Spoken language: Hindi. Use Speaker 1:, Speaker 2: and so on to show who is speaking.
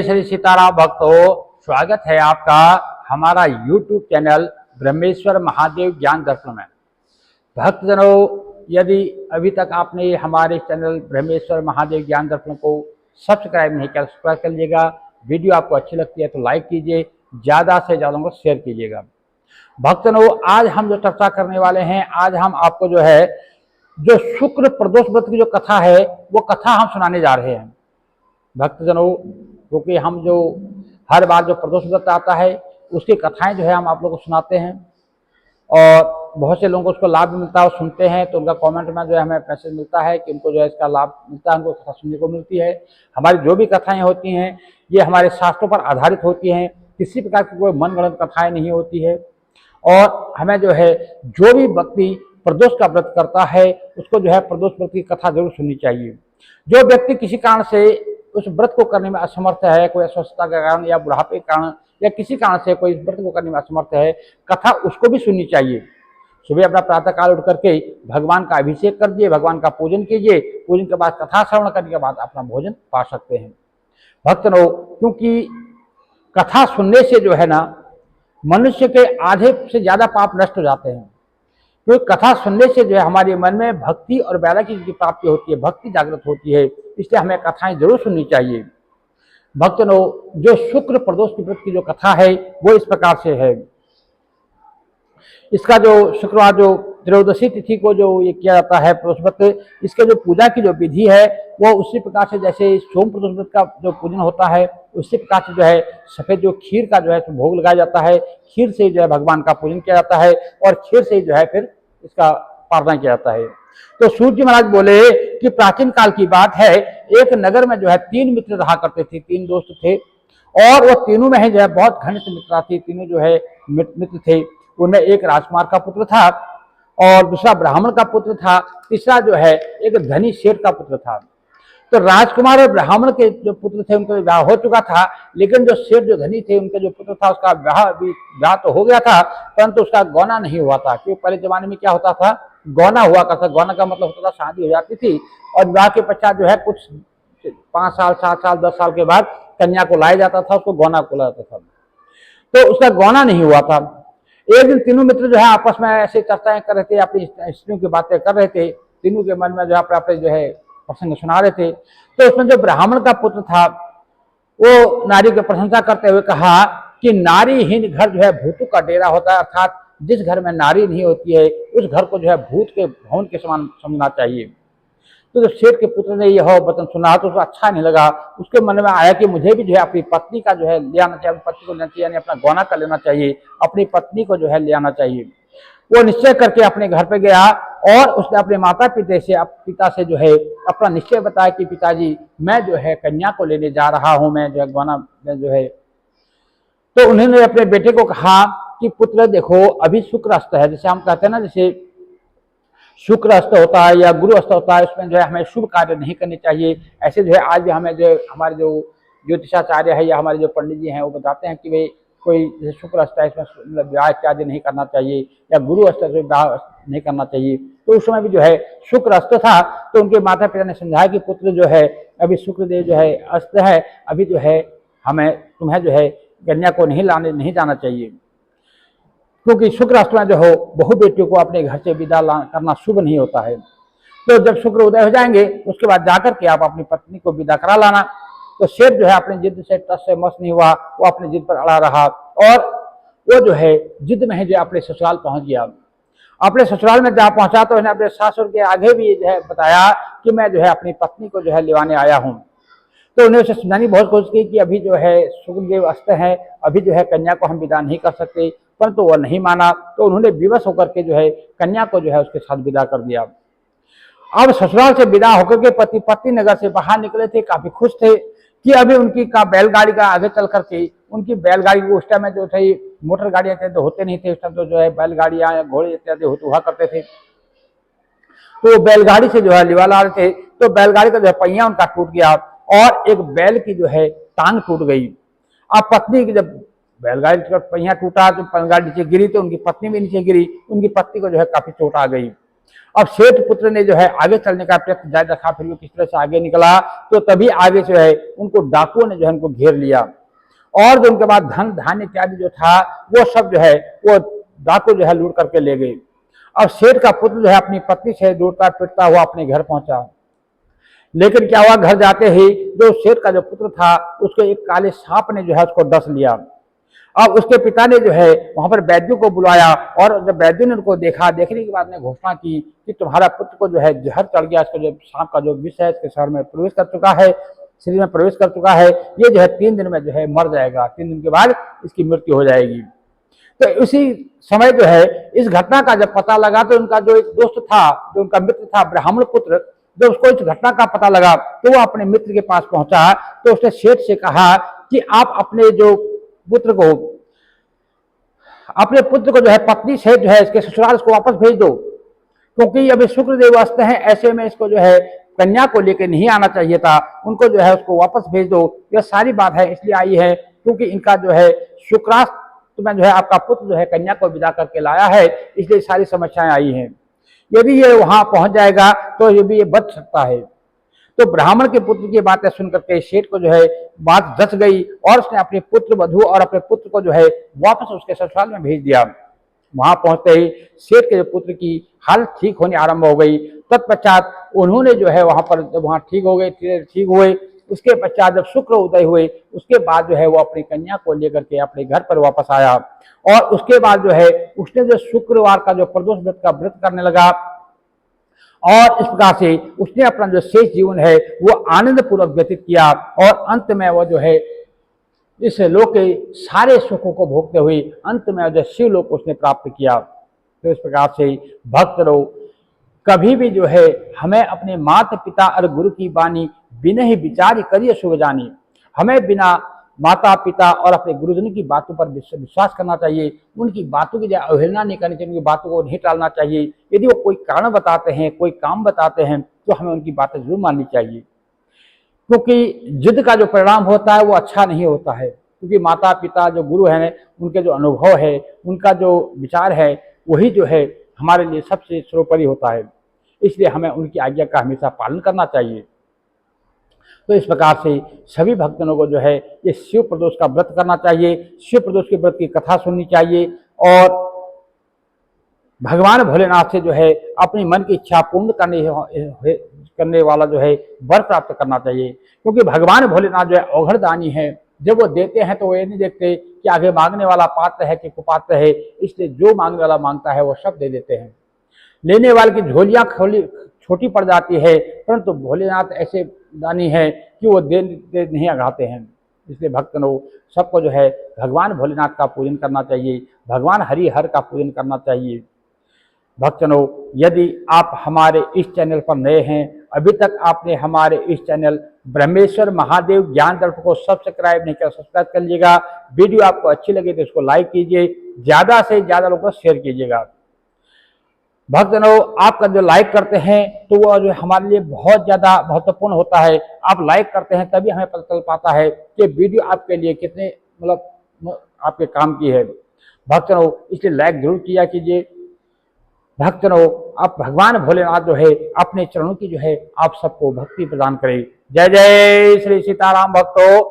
Speaker 1: जय श्री सीताराम भक्तों, स्वागत है आपका हमारा YouTube चैनल ब्रह्मेश्वर महादेव ज्ञान दर्पण में। भक्तजनों, यदि अभी तक आपने हमारे चैनल ब्रह्मेश्वर महादेव ज्ञान दर्पण को सब्सक्राइब नहीं किया, सब्सक्राइब कर लीजिएगा। वीडियो आपको अच्छी लगती है तो लाइक कीजिए, ज़्यादा से ज़्यादा को शेयर कीजिएगा। भक्तजनों, आज हम जो चर्चा करने वाले हैं, आज हम आपको जो शुक्र प्रदोष व्रत की जो कथा है वो कथा हम सुनाने जा रहे हैं। भक्तजनों, क्योंकि हम जो हर बार जो प्रदोष व्रत आता है उसकी कथाएं हम आप लोगों को सुनाते हैं और बहुत से लोगों को उसको लाभ मिलता है और सुनते हैं तो उनका कमेंट में हमें मैसेज मिलता है कि उनको इसका लाभ मिलता है, उनको कथा सुनने को मिलती है। हमारी जो भी कथाएं होती हैं ये हमारे शास्त्रों पर आधारित होती हैं, किसी प्रकार की कोई मनगढ़ंत कथाएं नहीं होती है। और हमें जो भी व्यक्ति प्रदोष का व्रत करता है उसको प्रदोष व्रत की कथा जरूर सुननी चाहिए। जो व्यक्ति किसी कारण से उस व्रत को करने में असमर्थ है, कोई अस्वस्थता के कारण या बुढ़ापे के कारण या किसी कारण से कोई व्रत को करने में असमर्थ है, कथा उसको भी सुननी चाहिए। सुबह अपना प्रातः काल उठ करके भगवान का अभिषेक कर दिए, भगवान का पूजन कीजिए, पूजन के बाद कथा श्रवण करने के बाद अपना भोजन पा सकते हैं। भक्तों, क्योंकि कथा सुनने से मनुष्य के आधे से ज्यादा पाप नष्ट हो जाते हैं। क्योंकि कथा सुनने से हमारे मन में भक्ति और वैराग्य की प्राप्ति होती है, भक्ति जागृत होती है, इसलिए हमें कथाएं जरूर सुननी चाहिए। भक्तों, जो शुक्र प्रदोष की व्रत की जो कथा है वो इस प्रकार से है। इसका जो शुक्रवार जो त्रयोदशी तिथि को ये किया जाता है प्रदोष व्रत, इसके जो पूजा की जो विधि है वो उसी प्रकार से जैसे सोम प्रदोष व्रत का जो पूजन होता है उसी प्रकार से सफेद जो खीर का भोग लगाया जाता है, खीर से भगवान का पूजन किया जाता है और खीर से फिर इसका प्रार्थना किया जाता है। तो सूर्य जी महाराज बोले कि प्राचीन काल की बात है, एक नगर में तीन मित्र रहा करते थे, तीन दोस्त थे और वो तीनों में बहुत घनिष्ठ मित्रता थी। तीनों मित्र थे। उनमें एक राजकुमार का पुत्र था और दूसरा ब्राह्मण का पुत्र था, तीसरा एक धनी सेठ का पुत्र था। तो राजकुमार और ब्राह्मण के जो पुत्र थे उनका विवाह हो चुका था, लेकिन जो सेठ जो धनी थे उनके जो पुत्र था उसका विवाह तो हो गया था परंतु उसका गौना नहीं हुआ था। क्योंकि पहले जमाने में क्या होता था, गौना हुआ करता। गौना का मतलब होता था शादी हो जाती थी और विवाह के पश्चात कुछ 5 साल 7 साल 10 साल के बाद कन्या को लाया जाता था, उसको गौना बोला जाता था। तो उसका गौना नहीं हुआ था। एक दिन तीनों मित्र आपस में ऐसे चर्चाएं कर रहे थे, अपनी स्त्रियों की बातें कर रहे थे, तीनों के मन में अपने प्रसंग सुना रहे थे। तो उसमें जो ब्राह्मण का पुत्र था वो नारी की प्रशंसा करते हुए कहा कि नारीहीन घर भूतों का डेरा होता है, अर्थात जिस घर में नारी नहीं होती है उस घर को भूत के भवन के समान समझना चाहिए। तो जब सेठ के पुत्र ने यह वचन सुना तो उसको अच्छा नहीं लगा। उसके मन में आया कि मुझे भी अपनी पत्नी का ले आना चाहिए, अपनी पत्नी को लेना चाहिए, यानी अपना गौना कर लेना चाहिए, अपनी पत्नी को ले आना चाहिए। वो निश्चय करके अपने घर पे गया और उसने अपने माता पिता से अपना निश्चय बताया कि पिताजी मैं कन्या को लेने जा रहा हूँ, मैं गौना में तो उन्होंने अपने बेटे को कहा कि पुत्र देखो, अभी शुक्र अस्त है, जैसे हम कहते हैं ना, जैसे शुक्र अस्त होता है या गुरु अस्त होता है, उसमें हमें शुभ कार्य नहीं करने चाहिए। ऐसे आज भी हमें हमारे जो ज्योतिषाचार्य है या हमारे जो पंडित जी हैं वो बताते हैं कि भाई कोई जैसे शुक्र अस्त है इसमें मतलब विवाह इत्यादि नहीं करना चाहिए या गुरु अस्त से विवाह नहीं करना चाहिए। तो उस समय भी शुक्र अस्त था तो उनके माता पिता ने समझाया कि पुत्र अभी शुक्रदेव अस्त है, अभी हमें तुम्हें कन्या को नहीं जाना चाहिए, क्योंकि शुक्र अस्त में बहु बेटियों को अपने घर से विदा करना शुभ नहीं होता है। तो जब शुक्र उदय हो जाएंगे उसके बाद जाकर के आप अपनी पत्नी को विदा करा लाना। तो सेठ अपने जिद से टस से मस नहीं हुआ, वो अपने जिद पर अड़ा रहा और वो जिद में अपने ससुराल पहुंच गया। अपने ससुराल में जहाँ पहुंचा तो अपने सासुर के आगे भी बताया कि मैं अपनी पत्नी को लेवाने आया हूँ। तो उन्हें उसे समझाने बहुत कोशिश की कि अभी शुक्रदेव अस्त है, अभी कन्या को हम विदा नहीं कर सकते, परंतु वह नहीं माना। तो उन्होंने विवश होकर के कन्या को उसके साथ विदा कर दिया। अब ससुराल से विदा होकर के पति नगर से बाहर निकले थे, काफी खुश थे कि अभी उनकी बैलगाड़ी का आगे चल करके उनकी बैलगाड़ी उस टाइम में मोटर गाड़ियां तो होते नहीं थे, उस टाइम तो बैलगाड़ियां या घोड़े इत्यादि हुआ करते थे। तो बैलगाड़ी से लिवा ला रहे थे तो बैलगाड़ी का पहिया उनका टूट गया और एक बैल की टांग टूट गई। अब पत्नी की जब बैलगाड़ी का पहिया टूटा तो बैलगाड़ी नीचे गिरी तो उनकी पत्नी भी नीचे गिरी, उनकी पत्नी को काफी चोट आ गई। अब सेठ पुत्र ने जो है आगे चलने का प्रयत्न जारी रखा, फिर वो किस तरह से आगे निकला, तो तभी आगे जो है उनको डाकुओं ने जो है उनको घेर लिया और जो उनके बाद धन धान्य इत्यादि जो था वो सब जो है वो डाकू जो है लूट करके ले गए। अब सेठ का पुत्र जो है अपनी पत्नी से दौड़ता फिरता हुआ अपने घर पहुंचा, लेकिन क्या हुआ, घर जाते ही जो सेठ का जो पुत्र था उसको एक काले सांप ने जो है उसको डस लिया। अब उसके पिता ने जो है वहां पर वैद्यों को बुलाया और जब वैद्यों ने उनको देखा, देखने के बाद ने घोषणा की कि तुम्हारा पुत्र को जो है जहर चढ़ गया, इसको जो सांप का जो विष है इसके शरीर में प्रवेश कर चुका है, शरीर में प्रवेश कर चुका है, ये जो है 3 दिन में जो है मर जाएगा, 3 दिन के बाद इसकी मृत्यु हो जाएगी। तो उसी समय जो है इस घटना का जब पता लगा तो उनका जो एक दोस्त था, जो उनका मित्र था ब्राह्मण पुत्र, जब उसको इस घटना का पता लगा तो वो अपने मित्र के पास पहुंचा, तो उसने सेठ से कहा कि आप अपने पुत्र को जो है पत्नी से जो है इसके ससुराल इसको वापस भेज दो, क्योंकि अभी शुक्रदेव अस्त हैं, ऐसे में इसको जो है कन्या को लेकर नहीं आना चाहिए था, उनको जो है उसको वापस भेज दो। यह सारी बात है इसलिए आई है क्योंकि इनका जो है शुक्रास्त में जो है आपका पुत्र जो है कन्या को विदा करके लाया है, इसलिए सारी समस्याएं आई हैं। यदि ये वहां पहुंच जाएगा तो ये भी ये बच सकता है। तो ब्राह्मण के पुत्र की बातें सुनकर के सेठ को जो है बात जच गई और उसने अपने पुत्र वधू और अपने पुत्र को जो है वापस उसके ससुराल में भेज दिया। वहां पहुंचते ही सेठ के पुत्र की हालत ठीक होने आरंभ हो गई। तत्पश्चात उन्होंने जो है वहां पर जब वहां ठीक हो गए, ठीक हुए, उसके पश्चात जब शुक्र उदय हुए उसके बाद जो है वो अपनी कन्या को लेकर के अपने घर पर वापस आया और उसके बाद जो है उसने जो शुक्रवार का जो प्रदोष व्रत का व्रत करने लगा और इस प्रकार से उसने अपना जो शेष जीवन है वो आनंद पूर्वक व्यतीत किया और अंत में वो जो है इस लोक के सारे सुखों को भोगते हुए अंत में जो शिवलोक उसने प्राप्त किया। तो इस प्रकार से भक्त लोग कभी भी जो है हमें अपने माता पिता और गुरु की वाणी बिना ही विचार करिए शुभ जानी, हमें बिना माता पिता और अपने गुरुजन की बातों पर विश्वास करना चाहिए, उनकी बातों की अवहेलना नहीं करनी चाहिए, उनकी बातों को नहीं टालना चाहिए। यदि वो कोई कारण बताते हैं, कोई काम बताते हैं तो हमें उनकी बातें जरूर माननी चाहिए, क्योंकि जिद का जो परिणाम होता है वो अच्छा नहीं होता है। क्योंकि माता पिता जो गुरु हैं उनके जो अनुभव है, उनका जो विचार है वही जो है हमारे लिए सबसे सर्वोपरि होता है, इसलिए हमें उनकी आज्ञा का हमेशा पालन करना चाहिए। तो इस प्रकार से सभी भक्तों को जो है ये शिव प्रदोष का व्रत करना चाहिए, शिव प्रदोष के व्रत की कथा सुननी चाहिए और भगवान भोलेनाथ से जो है अपनी मन की इच्छा पूर्ण करने वाला जो है वर प्राप्त करना चाहिए। क्योंकि भगवान भोलेनाथ जो है अवघड़ दानी है, जब वो देते हैं तो वो ये नहीं देखते कि आगे मांगने वाला पात्र है कि कुपात्र है, इसलिए जो मांगने वाला मांगता है वो सब दे देते हैं। लेने वाले की झोलियां छोटी पड़ जाती है, परंतु भोलेनाथ ऐसे दानी है कि वो दे नहीं अघाते हैं। इसलिए भक्तों सबको जो है भगवान भोलेनाथ का पूजन करना चाहिए, भगवान हरिहर का पूजन करना चाहिए। भक्तों यदि आप हमारे इस चैनल पर नए हैं, अभी तक आपने हमारे इस चैनल ब्रह्मेश्वर महादेव ज्ञान दर्प को सब्सक्राइब नहीं किया, सब्सक्राइब कर लीजिएगा। वीडियो आपको अच्छी लगे तो इसको लाइक कीजिए, ज़्यादा से ज़्यादा लोगों को शेयर कीजिएगा। भक्तजनों आपका जो लाइक करते हैं तो वो जो हमारे लिए बहुत ज़्यादा महत्वपूर्ण होता है। आप लाइक करते हैं तभी हमें पता चल पाता है कि वीडियो आपके लिए कितने आपके काम की है। भक्तजनों इसलिए लाइक जरूर किया कीजिए। भक्तजनों आप भगवान भोलेनाथ जो है अपने चरणों की जो है आप सबको भक्ति प्रदान करें। जय जय श्री सीताराम भक्तों।